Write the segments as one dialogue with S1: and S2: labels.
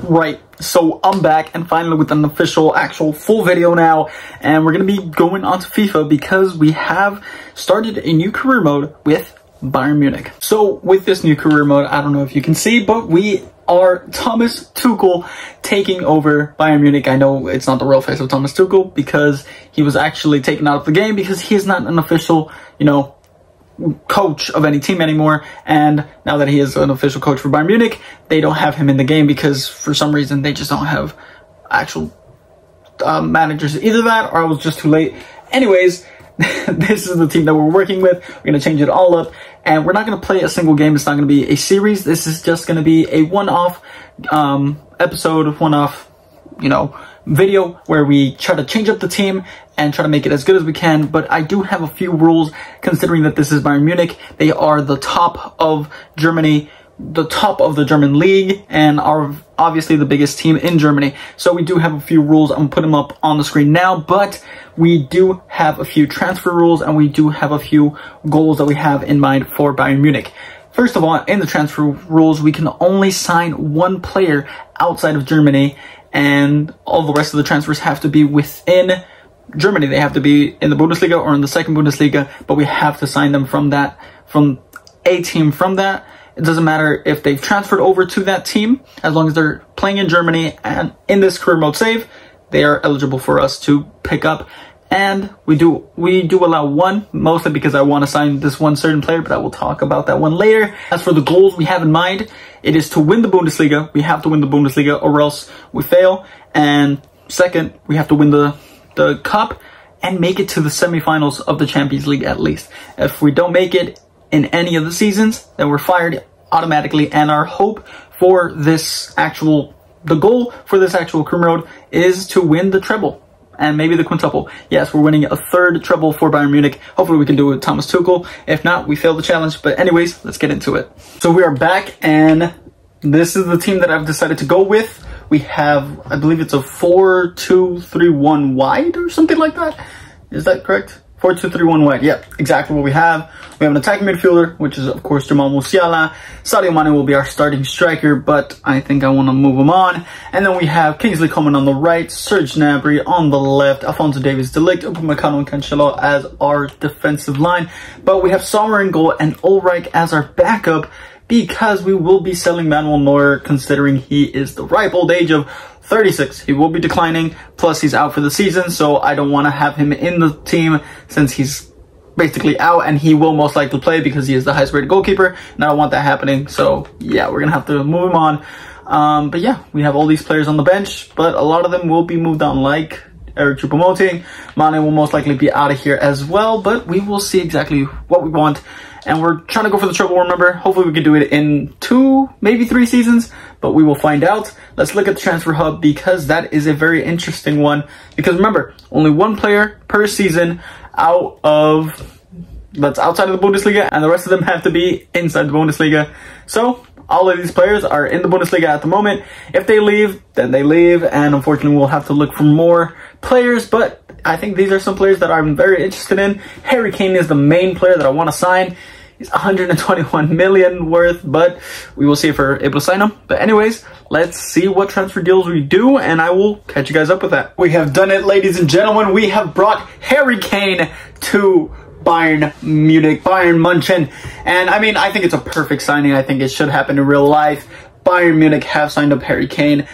S1: right, so I'm back and finally with an official, actual full video now, and we're going to be going on to FIFA because we have started a new career mode with Bayern Munich. So with this new career mode, I don't know if you can see, but we are Thomas Tuchel taking over Bayern Munich. I know it's not the real face of Thomas Tuchel because he was actually taken out of the game because he is not an official, coach of any team anymore, and now that he is an official coach for Bayern Munich, they don't have him in the game because for some reason they just don't have actual managers. Either that or I was just too late. Anyways, this is the team that we're working with. We're going to change it all up, and we're not going to play a single game. It's not going to be a series. This is just going to be a one-off episode, one-off, video where we try to change up the team and try to make it as good as we can. But I do have a few rules considering that this is Bayern Munich. They are the top of Germany, the top of the German league, and are obviously the biggest team in Germany. So we do have a few rules. I'm putting them up on the screen now, but we do have a few transfer rules and we do have a few goals that we have in mind for Bayern Munich. First of all, in the transfer rules, we can only sign one player outside of Germany, and all the rest of the transfers have to be within Germany. They have to be in the Bundesliga or in the second Bundesliga, but we have to sign them from a team from that. It doesn't matter if they've transferred over to that team, as long as they're playing in Germany and in this career mode save, they are eligible for us to pick up. And we do allow one, mostly because I want to sign this one certain player, but I will talk about that one later. As for the goals we have in mind, it is to win the Bundesliga. We have to win the Bundesliga or else we fail. And second, we have to win the cup and make it to the semifinals of the Champions League at least. If we don't make it in any of the seasons, then we're fired automatically. And our hope for the goal for this actual career mode is to win the treble. And maybe the quintuple. Yes, we're winning a third treble for Bayern Munich. Hopefully we can do it with Thomas Tuchel. If not, we fail the challenge. But anyways, let's get into it. So we are back, and this is the team that I've decided to go with. We have, I believe it's a 4-2-3-1 wide or something like that. Is that correct? 4-2-3-1 wide. Yeah, exactly what we have. We have an attacking midfielder, which is, of course, Jamal Musiala. Sadio Mane will be our starting striker, but I think I want to move him on. And then we have Kingsley Coman on the right, Serge Gnabry on the left, Alphonso Davies de Ligt, Upamecano and Cancelo as our defensive line. But we have Sommer in goal and Ulreich as our backup because we will be selling Manuel Neuer considering he is the ripe old age of 36. He will be declining, plus he's out for the season, so I don't want to have him in the team since he's basically out, and he will most likely play because he is the highest rated goalkeeper, and I don't want that happening. So yeah, we're gonna have to move him on. But yeah, we have all these players on the bench, but a lot of them will be moved on, like Eric Choupo-Moting. Mane will most likely be out of here as well, but we will see exactly what we want. And we're trying to go for the treble, remember? Hopefully we can do it in 2, maybe 3 seasons, but we will find out. Let's look at the transfer hub because that is a very interesting one. Because remember, only one player per season that's outside of the Bundesliga, and the rest of them have to be inside the Bundesliga. So all of these players are in the Bundesliga at the moment. If they leave, then they leave, and unfortunately we'll have to look for more players, but I think these are some players that I'm very interested in. Harry Kane is the main player that I want to sign. He's 121 million worth, but we will see if we're able to sign him. But anyways, let's see what transfer deals we do, and I will catch you guys up with that. We have done it, ladies and gentlemen. We have brought Harry Kane to Bayern Munich, Bayern München. And I mean, I think it's a perfect signing. I think it should happen in real life. Bayern Munich have signed up Harry Kane.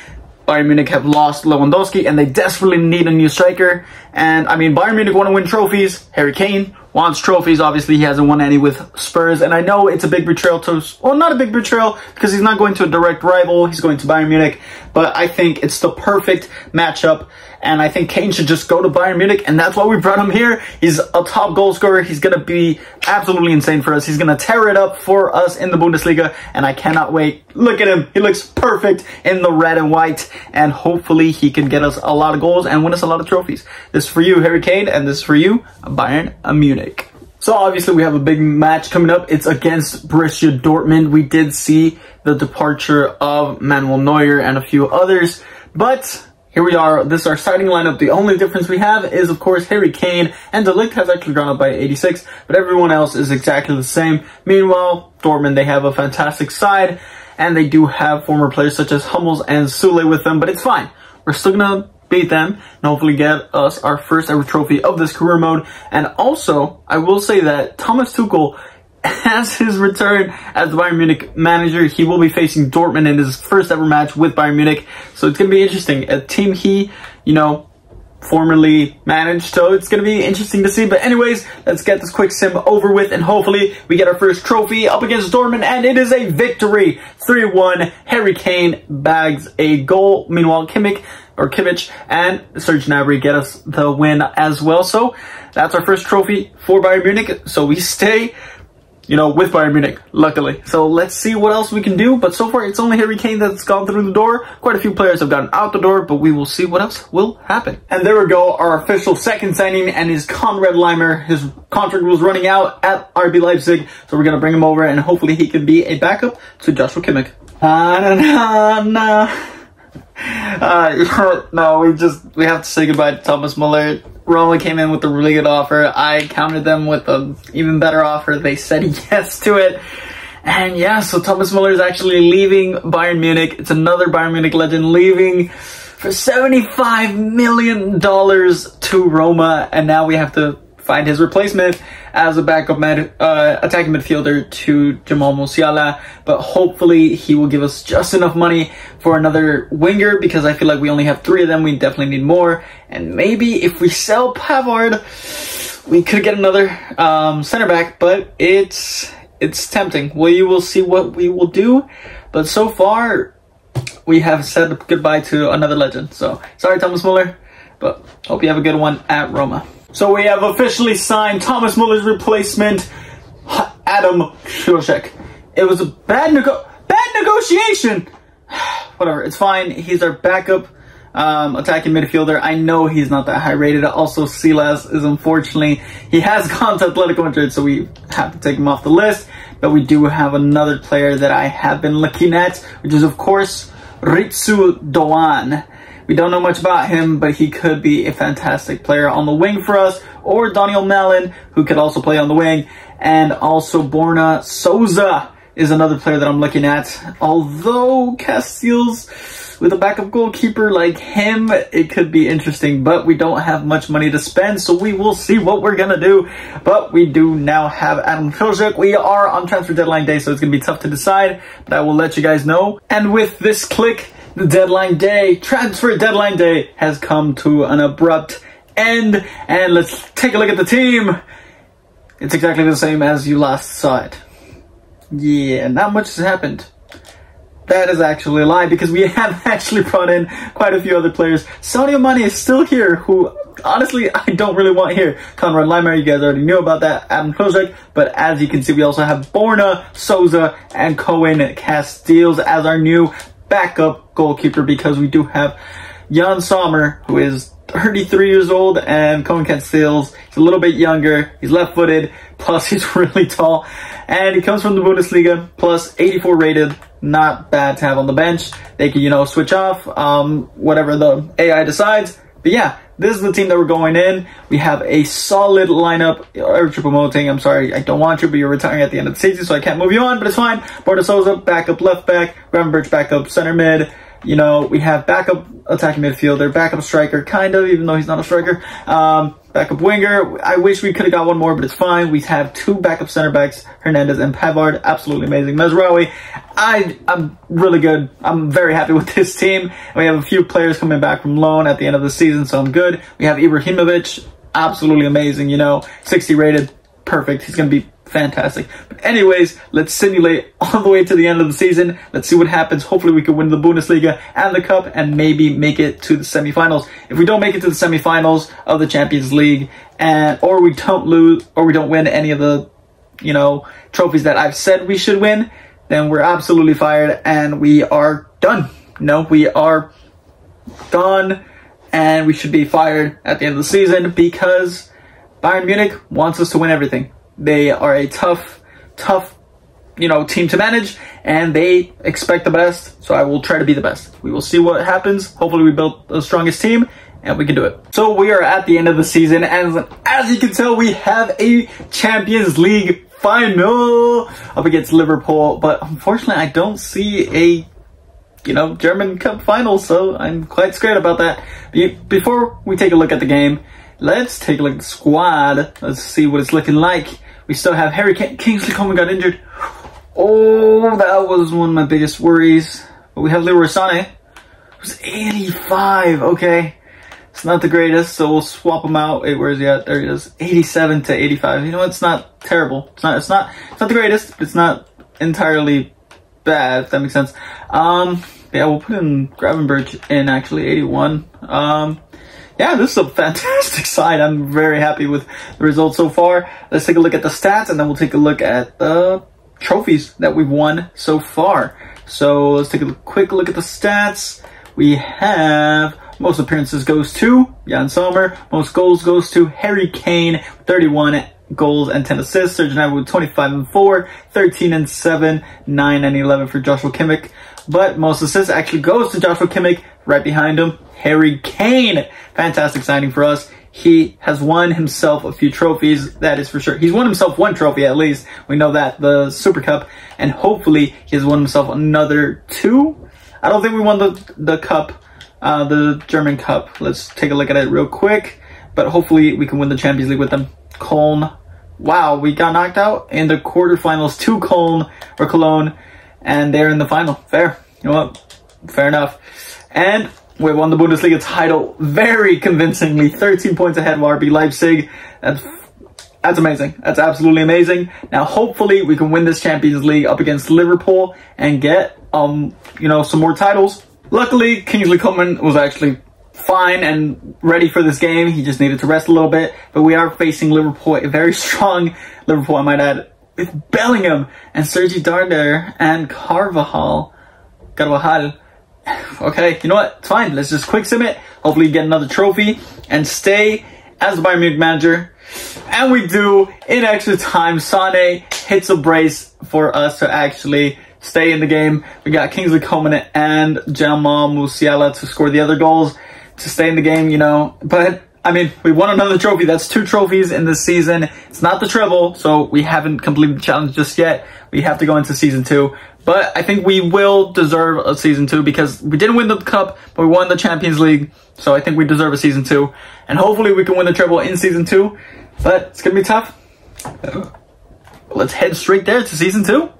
S1: Bayern Munich have lost Lewandowski, and they desperately need a new striker. And I mean, Bayern Munich want to win trophies. Harry Kane wants trophies. Obviously, he hasn't won any with Spurs. And I know it's a big betrayal to, well, not a big betrayal because he's not going to a direct rival. He's going to Bayern Munich. But I think it's the perfect matchup. And I think Kane should just go to Bayern Munich, and that's why we brought him here. He's a top goal scorer. He's going to be absolutely insane for us. He's going to tear it up for us in the Bundesliga, and I cannot wait. Look at him. He looks perfect in the red and white, and hopefully he can get us a lot of goals and win us a lot of trophies. This is for you, Harry Kane, and this is for you, Bayern Munich. So obviously we have a big match coming up. It's against Borussia Dortmund. We did see the departure of Manuel Neuer and a few others, but here we are. This is our starting lineup. The only difference we have is, of course, Harry Kane, and De Ligt has actually gone up by 86, but everyone else is exactly the same. Meanwhile, Dortmund, they have a fantastic side, and they do have former players such as Hummels and Sule with them, but it's fine. We're still gonna beat them and hopefully get us our first ever trophy of this career mode. And also, I will say that Thomas Tuchel, as his return as the Bayern Munich manager, he will be facing Dortmund in his first ever match with Bayern Munich. So it's going to be interesting. A team he, formerly managed. So it's going to be interesting to see. But anyways, let's get this quick sim over with and hopefully we get our first trophy up against Dortmund. And it is a victory. 3-1. Harry Kane bags a goal. Meanwhile, Kimmich and Serge Gnabry get us the win as well. So that's our first trophy for Bayern Munich. So we stay with Bayern Munich, luckily. So let's see what else we can do. But so far, it's only Harry Kane that's gone through the door. Quite a few players have gotten out the door, but we will see what else will happen. And there we go, our official second signing, and is Konrad Laimer. His contract was running out at RB Leipzig, so we're going to bring him over, and hopefully he can be a backup to Joshua Kimmich. No, we have to say goodbye to Thomas Muller. Roma came in with a really good offer. I countered them with an even better offer. They said yes to it. And yeah, so Thomas Muller is actually leaving Bayern Munich. It's another Bayern Munich legend leaving for $75 million to Roma. And now we have to find his replacement as a backup attacking midfielder to Jamal Musiala. But hopefully he will give us just enough money for another winger, because I feel like we only have 3 of them. We definitely need more. And maybe if we sell Pavard, we could get another center back, but it's tempting. Well, you will see what we will do. But so far, we have said goodbye to another legend. So sorry, Thomas Muller, but hope you have a good one at Roma. So we have officially signed Thomas Muller's replacement, Adam Hložek. It was a bad negotiation. Whatever, it's fine. He's our backup attacking midfielder. I know he's not that high rated. Also, Silas is unfortunately, he has gone to Atletico Madrid, so we have to take him off the list. But we do have another player that I have been looking at, which is of course Ritsu Doan. We don't know much about him, but he could be a fantastic player on the wing for us. Or Daniel Malin, who could also play on the wing. And also Borna Souza is another player that I'm looking at. Although Castiles, with a backup goalkeeper like him, it could be interesting. But we don't have much money to spend, so we will see what we're going to do. But we do now have Adam Hložek. We are on transfer deadline day, so it's going to be tough to decide. But I will let you guys know. And with this click, the deadline day, transfer deadline day, has come to an abrupt end. And let's take a look at the team. It's exactly the same as you last saw it. Yeah, not much has happened. That is actually a lie, because we have actually brought in quite a few other players. Sadio Mane is still here, who honestly I don't really want here. Konrad Laimer, you guys already knew about that. Adam Hložek, but as you can see, we also have Borna Souza and Cohen Castiles as our new backup goalkeeper, because we do have Jan Sommer, who is 33 years old, and Cohen Castiles, he's a little bit younger, he's left-footed, plus he's really tall, and he comes from the Bundesliga, plus 84 rated, not bad to have on the bench. They can, switch off, whatever the AI decides. But yeah, this is the team that we're going in. We have a solid lineup. You're promoting. I'm sorry, I don't want you, but you're retiring at the end of the season, so I can't move you on, but it's fine. Borna Souza, backup left back. Gravenberch, backup center mid. We have backup attacking midfielder, backup striker, kind of, even though he's not a striker. Backup winger. I wish we could have got one more, but it's fine. We have 2 backup center backs, Hernandez and Pavard. Absolutely amazing. Mezraoui, I'm really good. I'm very happy with this team. We have a few players coming back from loan at the end of the season, so I'm good. We have Ibrahimovic, absolutely amazing, 60 rated, perfect. He's going to be fantastic. But anyways, let's simulate all the way to the end of the season. Let's see what happens. Hopefully we can win the Bundesliga and the Cup and maybe make it to the semifinals. If we don't make it to the semifinals of the Champions League, or we don't lose, or we don't win any of the, trophies that I've said we should win, then we're absolutely fired and we are done. We are gone and we should be fired at the end of the season, because Bayern Munich wants us to win everything. They are a tough, team to manage, and they expect the best, so I will try to be the best. We will see what happens. Hopefully we built the strongest team, and we can do it. So we are at the end of the season, and as you can tell, we have a Champions League final up against Liverpool. But unfortunately, I don't see a German Cup final, so I'm quite scared about that. Before we take a look at the game, let's take a look at the squad. Let's see what it's looking like. We still have Harry Kane. Kingsley Coman got injured. Oh, that was one of my biggest worries. But we have Leroy Sané, who's 85. Okay, it's not the greatest, so we'll swap him out. Wait, where is he at? There he is. 87 to 85. You know what? It's not terrible. It's not the greatest, but it's not entirely bad, if that makes sense. Yeah, we'll put in Gravenberch in actually 81. Yeah, this is a fantastic side. I'm very happy with the results so far. Let's take a look at the stats, and then we'll take a look at the trophies that we've won so far. So let's take a quick look at the stats. We have most appearances goes to Jan Sommer. Most goals goes to Harry Kane, 31 goals and 10 assists. Serge Gnabry with 25 and 4, 13 and 7, 9 and 11 for Joshua Kimmich. But most assists actually goes to Joshua Kimmich. Right behind him, Harry Kane. Fantastic signing for us. He has won himself a few trophies, that is for sure. He's won himself one trophy at least. We know that, the Super Cup. And hopefully he has won himself another 2. I don't think we won the cup, the German Cup. Let's take a look at it real quick. But hopefully we can win the Champions League with them. Cologne. Wow, we got knocked out in the quarterfinals to Cologne. And they're in the final. Fair. You know what? Fair enough. And we won the Bundesliga title very convincingly. 13 points ahead of RB Leipzig. That's amazing. That's absolutely amazing. Now, hopefully, we can win this Champions League up against Liverpool and get, some more titles. Luckily, Kingsley Coman was actually fine and ready for this game. He just needed to rest a little bit. But we are facing Liverpool, a very strong Liverpool, I might add, with Bellingham and Sergi Darder and Carvajal. Okay, you know what? It's fine. Let's just quick sim it. Hopefully get another trophy and stay as the Bayern Munich manager. And we do in extra time. Sané hits a brace for us to actually stay in the game. We got Kingsley Coman and Jamal Musiala to score the other goals to stay in the game, But, I mean, we won another trophy. That's 2 trophies in this season. It's not the treble, so we haven't completed the challenge just yet. We have to go into season 2. But I think we will deserve a season 2 because we didn't win the cup, but we won the Champions League. So I think we deserve a season 2. And hopefully we can win the treble in season 2. But it's going to be tough. Let's head straight there to season 2.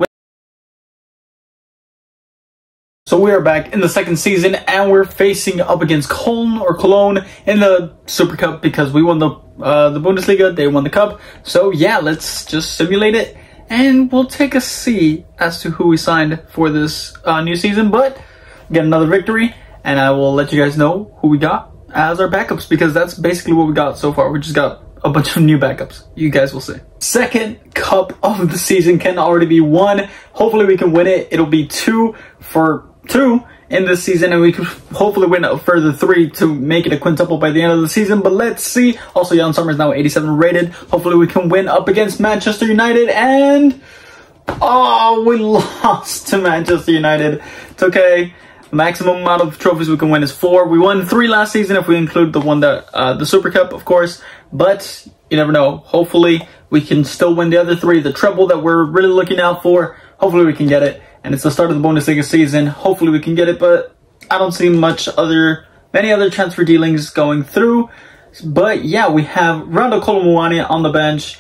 S1: So we are back in the second season and we're facing up against Cologne in the Super Cup because we won the Bundesliga, they won the cup. So yeah, let's just simulate it. And we'll take a see as to who we signed for this new season. But get another victory. And I will let you guys know who we got as our backups. Because that's basically what we got so far. We just got a bunch of new backups. You guys will see. Second cup of the season can already be won. Hopefully we can win it. It'll be 2 for 2 in this season, and we could hopefully win a further 3 to make it a quintuple by the end of the season. But let's see. Also, Jan Sommer is now 87 rated. Hopefully we can win up against Manchester United, and we lost to Manchester United. It's okay. The maximum amount of trophies we can win is 4. We won 3 last season if we include the one that the Super Cup, of course, but you never know. Hopefully we can still win the other 3, the treble that we're really looking out for. Hopefully we can get it. And it's the start of the Bundesliga season. Hopefully we can get it, but I don't see many other transfer dealings going through. But yeah, we have Randal Kolomuani on the bench.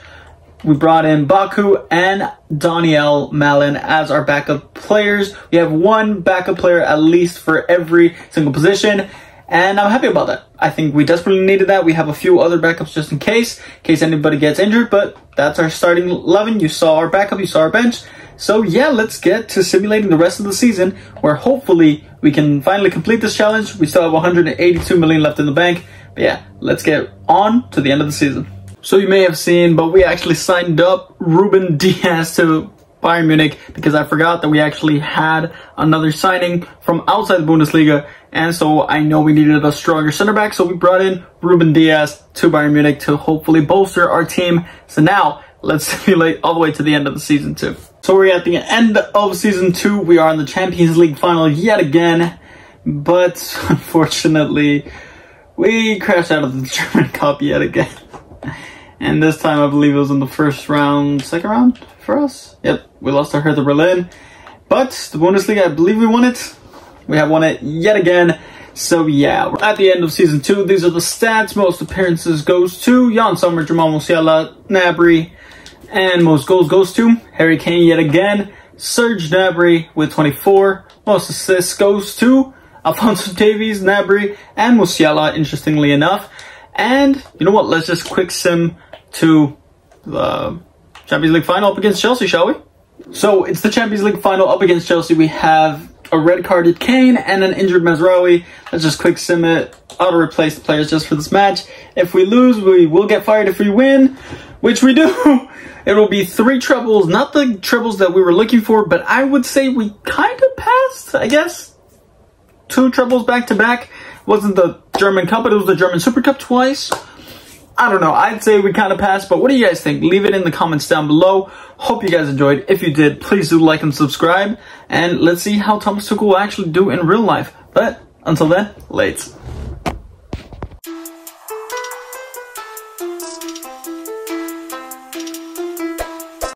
S1: We brought in Baku and Daniel Malin as our backup players. We have 1 backup player at least for every single position. And I'm happy about that. I think we desperately needed that. We have a few other backups just in case anybody gets injured. But that's our starting 11. You saw our backup, you saw our bench. So yeah, let's get to simulating the rest of the season where hopefully we can finally complete this challenge. We still have 182 million left in the bank. But yeah, let's get on to the end of the season. So you may have seen, but we actually signed up Ruben Diaz to Bayern Munich because I forgot that we actually had another signing from outside the Bundesliga. And so I know we needed a stronger center back. So we brought in Ruben Diaz to Bayern Munich to hopefully bolster our team. So now let's simulate all the way to the end of the season 2. So we're at the end of season 2. We are in the Champions League final yet again. But unfortunately, we crashed out of the German Cup yet again. And this time I believe it was in the first round, second round? for us. Yep, we lost to Hertha Berlin. But the Bundesliga, I believe we won it. We have won it yet again. So yeah, we're at the end of season 2. These are the stats. Most appearances goes to Jan Sommer, Jamal Musiala, Gnabry. And most goals goes to Harry Kane yet again. Serge Gnabry with 24. Most assists goes to Alphonso Davies, Gnabry, and Musiala, interestingly enough. And you know what? Let's just quick sim to the Champions League final up against Chelsea, shall we? So it's the Champions League final up against Chelsea. We have a red-carded Kane and an injured Mazraoui. Let's just quick sim it. Auto-replace the players just for this match. If we lose, we will get fired. If we win, which we do, it will be 3 trebles. Not the trebles that we were looking for, but I would say we kind of passed, I guess. 2 trebles back-to-back. Wasn't the German Cup, but it was the German Super Cup twice. I don't know. I'd say we kind of passed, but what do you guys think? Leave it in the comments down below. Hope you guys enjoyed. If you did, please do like and subscribe. And let's see how Thomas Tuchel will actually do in real life. But until then, lates.